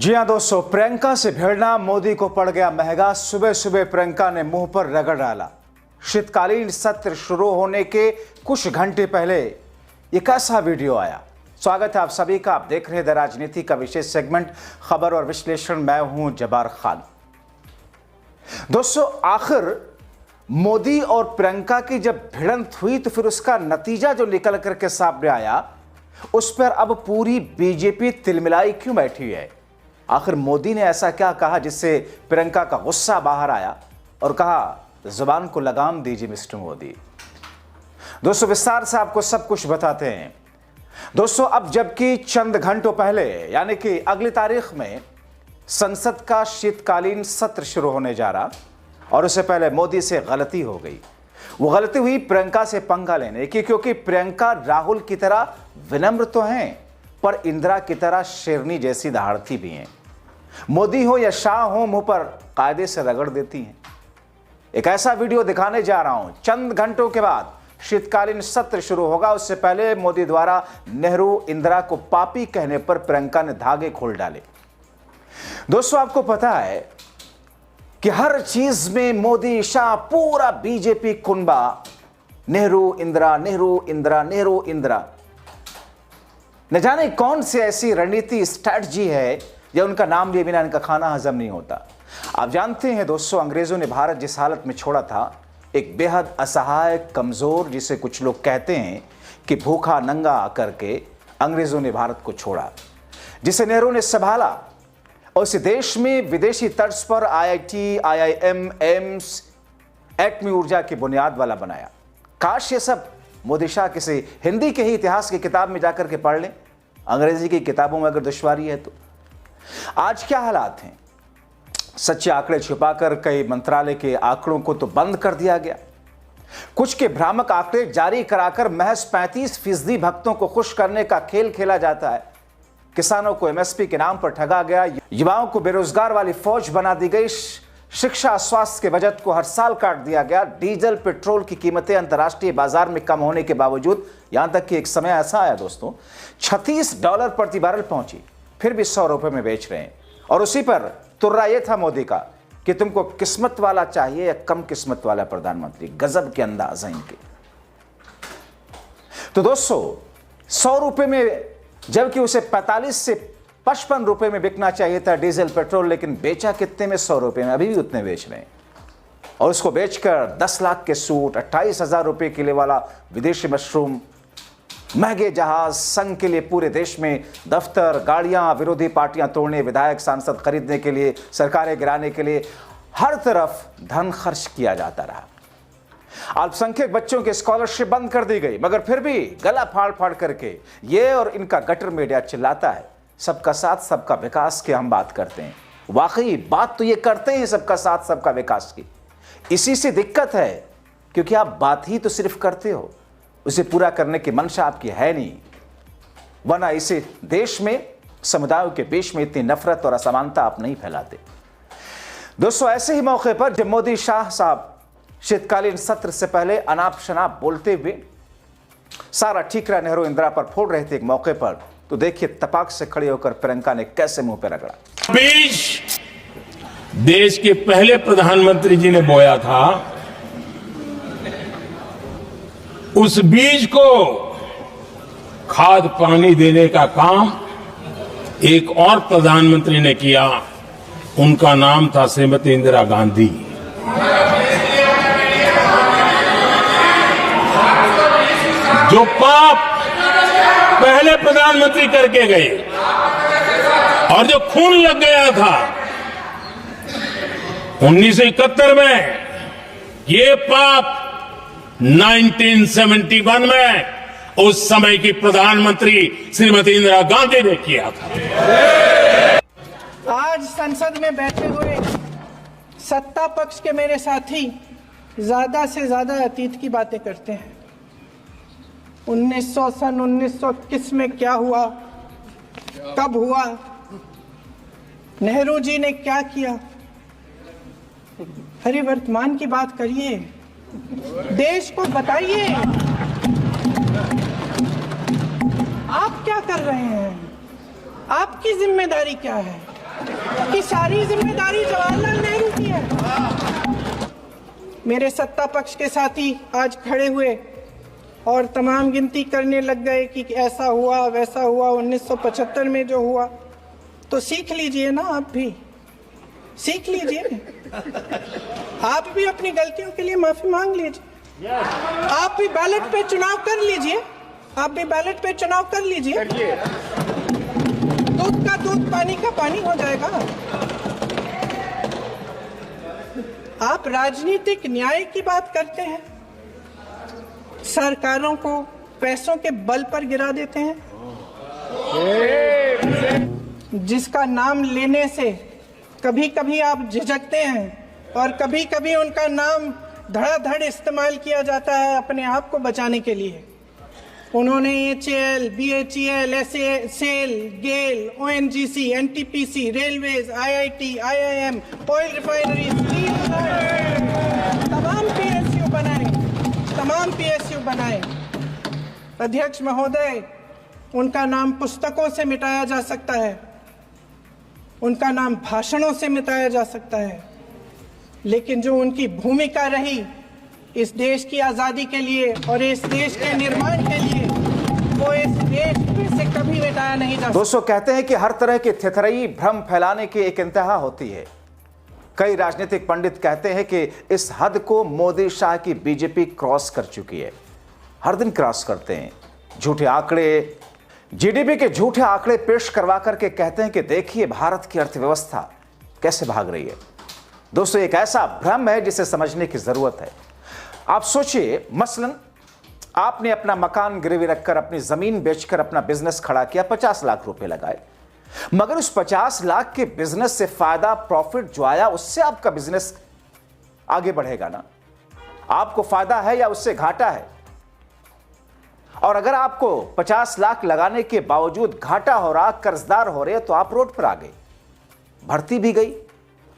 जी हाँ दोस्तों, प्रियंका से भिड़ना मोदी को पड़ गया महंगा। सुबह सुबह प्रियंका ने मुंह पर रगड़ डाला। शीतकालीन सत्र शुरू होने के कुछ घंटे पहले एक कैसा वीडियो आया। स्वागत है आप सभी का। आप देख रहे हैं द राजनीति का विशेष सेगमेंट खबर और विश्लेषण। मैं हूं जबार खान। दोस्तों, आखिर मोदी और प्रियंका की जब भिड़ंत हुई तो फिर उसका नतीजा जो निकल करके सामने आया, उस पर अब पूरी बीजेपी तिलमिलाई क्यों बैठी है। आखिर मोदी ने ऐसा क्या कहा जिससे प्रियंका का गुस्सा बाहर आया और कहा जुबान को लगाम दीजिए मिस्टर मोदी। दोस्तों, विस्तार से आपको सब कुछ बताते हैं। दोस्तों, अब जबकि चंद घंटों पहले यानी कि अगली तारीख में संसद का शीतकालीन सत्र शुरू होने जा रहा और उससे पहले मोदी से गलती हो गई। वो गलती हुई प्रियंका से पंगा लेने की, क्योंकि प्रियंका राहुल की तरह विनम्र तो हैं पर इंदिरा की तरह शेरनी जैसी दहाड़ती भी हैं। मोदी हो या शाह हो, मुंह पर कायदे से रगड़ देती हैं। एक ऐसा वीडियो दिखाने जा रहा हूं। चंद घंटों के बाद शीतकालीन सत्र शुरू होगा, उससे पहले मोदी द्वारा नेहरू इंदिरा को पापी कहने पर प्रियंका ने धागे खोल डाले। दोस्तों, आपको पता है कि हर चीज में मोदी शाह पूरा बीजेपी कुनबा नेहरू इंदिरा, नेहरू इंदिरा, नेहरू इंदिरा। न जाने कौन सी ऐसी रणनीति स्ट्रैटेजी है या उनका नाम लिए बिना इनका खाना हजम नहीं होता। आप जानते हैं दोस्तों, अंग्रेजों ने भारत जिस हालत में छोड़ा था, एक बेहद असहाय, कमजोर, जिसे कुछ लोग कहते हैं कि भूखा नंगा करके अंग्रेजों ने भारत को छोड़ा, जिसे नेहरू ने संभाला और इस देश में विदेशी तर्ज पर आईआईटी, आईआईएम, एम्स, एटमी ऊर्जा की बुनियाद वाला बनाया। काश ये सब मोदी शाह किसी हिंदी के ही इतिहास की किताब में जाकर के पढ़ लें। अंग्रेजी की किताबों में अगर दुश्वारी है तो। आज क्या हालात हैं? सच्चे आंकड़े छुपाकर कई मंत्रालय के आंकड़ों को तो बंद कर दिया गया। कुछ के भ्रामक आंकड़े जारी कराकर महज 35% भक्तों को खुश करने का खेल खेला जाता है। किसानों को एमएसपी के नाम पर ठगा गया, युवाओं को बेरोजगार वाली फौज बना दी गई, शिक्षा स्वास्थ्य के बजट को हर साल काट दिया गया, डीजल पेट्रोल की कीमतें अंतर्राष्ट्रीय बाजार में कम होने के बावजूद, यहां तक कि एक समय ऐसा आया दोस्तों $36 प्रति बैरल पहुंची, फिर भी 100 रुपए में बेच रहे हैं। और उसी पर तुर्रा यह था मोदी का कि तुमको किस्मत वाला चाहिए या कम किस्मत वाला प्रधानमंत्री। गजब के अंदाज है इनके। तो दोस्तों, 100 रुपए में, जबकि उसे 45 से 55 रुपए में बिकना चाहिए था डीजल पेट्रोल, लेकिन बेचा कितने में? 100 रुपए में। अभी भी उतने बेच रहे हैं। और उसको बेचकर 10 लाख के सूट, 28,000 रुपए किलो वाला विदेशी मशरूम, महंगे जहाज, संघ के लिए पूरे देश में दफ्तर, गाड़ियां, विरोधी पार्टियां तोड़ने, विधायक सांसद खरीदने के लिए, सरकारें गिराने के लिए हर तरफ धन खर्च किया जाता रहा। अल्पसंख्यक बच्चों की स्कॉलरशिप बंद कर दी गई, मगर फिर भी गला फाड़ फाड़ करके ये और इनका गटर मीडिया चिल्लाता है सबका साथ सबका विकास की हम बात करते हैं। वाकई बात तो ये करते हैं सबका साथ सबका विकास की। इसी से दिक्कत है, क्योंकि आप बात ही तो सिर्फ करते हो, उसे पूरा करने की मंशा आपकी है नहीं। वरना इसे देश में समुदायों के बीच में इतनी नफरत और असमानता आप नहीं फैलाते। दोस्तों, ऐसे ही मौके पर जब मोदी शाह साहब शीतकालीन सत्र से पहले अनाप शनाप बोलते हुए सारा ठीकरा नेहरू इंदिरा पर फोड़ रहे थे एक मौके पर, तो देखिए तपाक से खड़े होकर प्रियंका ने कैसे मुंह पे रगड़ा। बीज देश के पहले प्रधानमंत्री जी ने बोया था, उस बीज को खाद पानी देने का काम एक और प्रधानमंत्री ने किया। उनका नाम था श्रीमती इंदिरा गांधी। जो पाप पहले प्रधानमंत्री करके गए और जो खून लग गया था 1971 में, ये पाप 1971 में उस समय की प्रधानमंत्री श्रीमती इंदिरा गांधी ने किया था। आज संसद में बैठे हुए सत्ता पक्ष के मेरे साथी ज्यादा से ज्यादा अतीत की बातें करते हैं। 1921 में क्या हुआ, कब हुआ, नेहरू जी ने क्या किया। अरे वर्तमान की बात करिए, देश को बताइए आप क्या कर रहे हैं, आपकी जिम्मेदारी क्या है। कि सारी जिम्मेदारी जवाहरलाल नेहरू की है। मेरे सत्ता पक्ष के साथी आज खड़े हुए और तमाम गिनती करने लग गए कि ऐसा हुआ वैसा हुआ 1975 में जो हुआ। तो सीख लीजिए ना, आप भी सीख लीजिए, आप भी अपनी गलतियों के लिए माफी मांग लीजिए। आप भी बैलेट पे चुनाव कर लीजिए, आप भी बैलेट पे चुनाव कर लीजिए। दूध का दूध, पानी का पानी हो जाएगा। आप राजनीतिक न्याय की बात करते हैं, सरकारों को पैसों के बल पर गिरा देते हैं। जिसका नाम लेने से कभी कभी आप झिझकते हैं और कभी कभी उनका नाम धड़ाधड़ इस्तेमाल किया जाता है अपने आप को बचाने के लिए। उन्होंने HAL, BHEL, SAIL, गेल, ONGC, NTPC, railways, IIT, IIM, oil refinery, तमाम PSU बनाए। अध्यक्ष महोदय, उनका नाम पुस्तकों से मिटाया जा सकता है, उनका नाम भाषणों से मिटाया जा सकता है, लेकिन जो उनकी भूमिका रही इस देश की आज़ादी के लिए और इस देश के निर्माण के लिए, वो इस देश से कभी मिटाया नहीं जा सकता। दोस्तों, कहते हैं कि हर तरह की थेथरई भ्रम फैलाने की एक इंतहा होती है। कई राजनीतिक पंडित कहते हैं कि इस हद को मोदी शाह की बीजेपी क्रॉस कर चुकी है। हर दिन क्रॉस करते हैं, झूठे आंकड़े, जीडीपी के झूठे आंकड़े पेश करवा करके कहते हैं कि देखिए भारत की अर्थव्यवस्था कैसे भाग रही है। दोस्तों, एक ऐसा भ्रम है जिसे समझने की जरूरत है। आप सोचिए, मसलन आपने अपना मकान गिरवी रखकर, अपनी जमीन बेचकर अपना बिजनेस खड़ा किया, 50 लाख रुपए लगाए, मगर उस 50 लाख के बिजनेस से फायदा, प्रॉफिट जो आया, उससे आपका बिजनेस आगे बढ़ेगा ना? आपको फायदा है या उससे घाटा है? और अगर आपको 50 लाख लगाने के बावजूद घाटा हो रहा, कर्जदार हो रहे, तो आप रोड पर आ गए, भर्ती भी गई,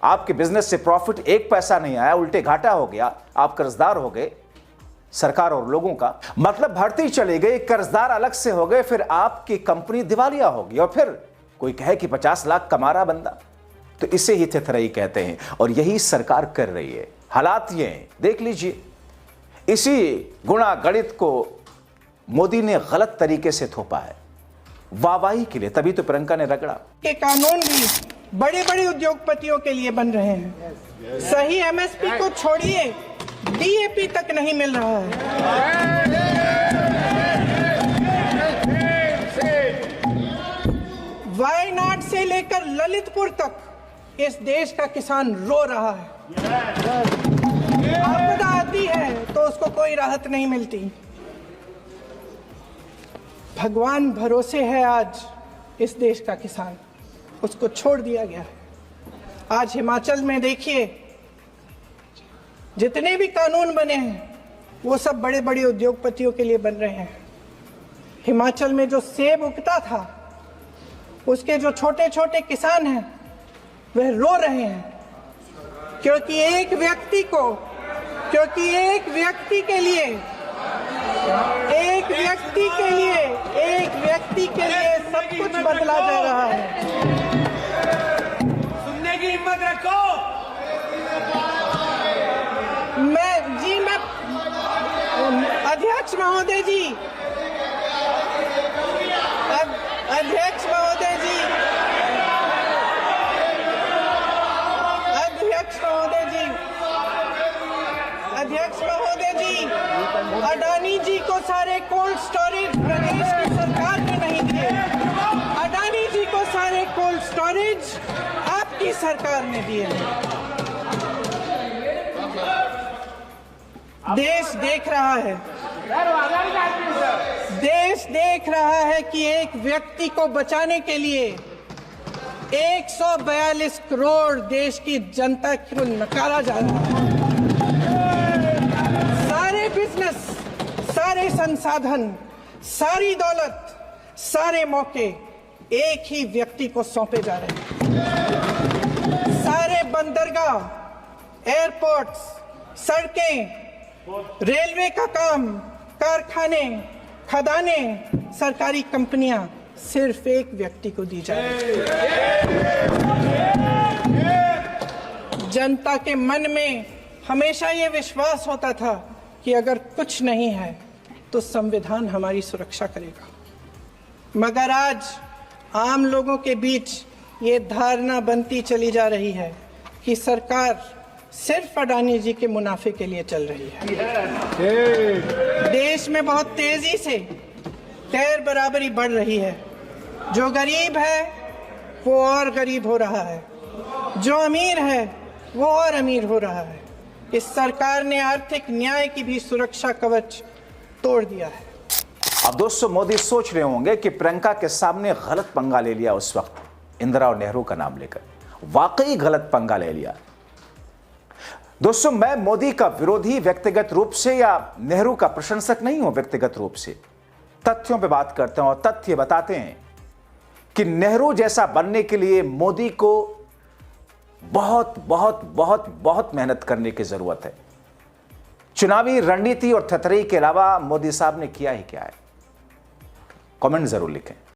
आपके बिजनेस से प्रॉफिट 1 पैसा नहीं आया, उल्टे घाटा हो गया, आप कर्जदार हो गए, सरकार और लोगों का मतलब भर्ती चली गई, कर्जदार अलग से हो गए, फिर आपकी कंपनी दिवालिया होगी और फिर कोई कहे कि 50 लाख कमा रहा बंदा। तो इसे ही थेथरई कहते हैं और यही सरकार कर रही है। हालात ये हैं, देख लीजिए। इसी गुणा गणित को मोदी ने गलत तरीके से थोपा है वाहवाही के लिए, तभी तो प्रियंका ने रगड़ा। के कानून भी बड़े बड़े उद्योगपतियों के लिए बन रहे हैं। सही MSP को छोड़िए, DAP तक नहीं मिल रहा है। वायनाड से लेकर ललितपुर तक इस देश का किसान रो रहा है। आपदा आती है तो उसको कोई राहत नहीं मिलती। भगवान भरोसे है आज इस देश का किसान, उसको छोड़ दिया गया है। आज हिमाचल में देखिए, जितने भी कानून बने हैं वो सब बड़े बड़े उद्योगपतियों के लिए बन रहे हैं। हिमाचल में जो सेब उगता था, उसके जो छोटे छोटे किसान हैं वह रो रहे हैं, क्योंकि एक व्यक्ति के लिए सब कुछ बदला जा रहा है। सुनने की हिम्मत रखो। अध्यक्ष महोदय जी, अध्यक्ष महोदय जी, अडानी जी को सारे कोल्ड स्टोरेज प्रदेश की सरकार ने नहीं दिए। अडानी जी को सारे कोल्ड स्टोरेज आपकी सरकार ने दिए। देश देख रहा है कि एक व्यक्ति को बचाने के लिए 142 करोड़ देश की जनता को नकारा जा रहा है। सारे बिजनेस, सारे संसाधन, सारी दौलत, सारे मौके एक ही व्यक्ति को सौंपे जा रहे हैं। सारे बंदरगाह, एयरपोर्ट्स, सड़कें, रेलवे का काम, कारखाने, खदानें, सरकारी कंपनियां सिर्फ एक व्यक्ति को दी जा रही है। जनता के मन में हमेशा ये विश्वास होता था कि अगर कुछ नहीं है तो संविधान हमारी सुरक्षा करेगा। मगर आज आम लोगों के बीच ये धारणा बनती चली जा रही है कि सरकार सिर्फ अडानी जी के मुनाफे के लिए चल रही है। देश में बहुत तेजी से गैर बराबरी बढ़ रही है। जो गरीब है वो और गरीब हो रहा है, जो अमीर है वो और अमीर हो रहा है। इस सरकार ने आर्थिक न्याय की भी सुरक्षा कवच तोड़ दिया है। अब दोस्तों, मोदी सोच रहे होंगे कि प्रियंका के सामने गलत पंगा ले लिया उस वक्त इंदिरा और नेहरू का नाम लेकर। वाकई गलत पंगा ले लिया। दोस्तों, मैं मोदी का विरोधी व्यक्तिगत रूप से या नेहरू का प्रशंसक नहीं हूं व्यक्तिगत रूप से। तथ्यों पे बात करते हैं और तथ्य बताते हैं कि नेहरू जैसा बनने के लिए मोदी को बहुत बहुत बहुत बहुत मेहनत करने की जरूरत है। चुनावी रणनीति और थतरई के अलावा मोदी साहब ने किया ही क्या है? कमेंट जरूर लिखें।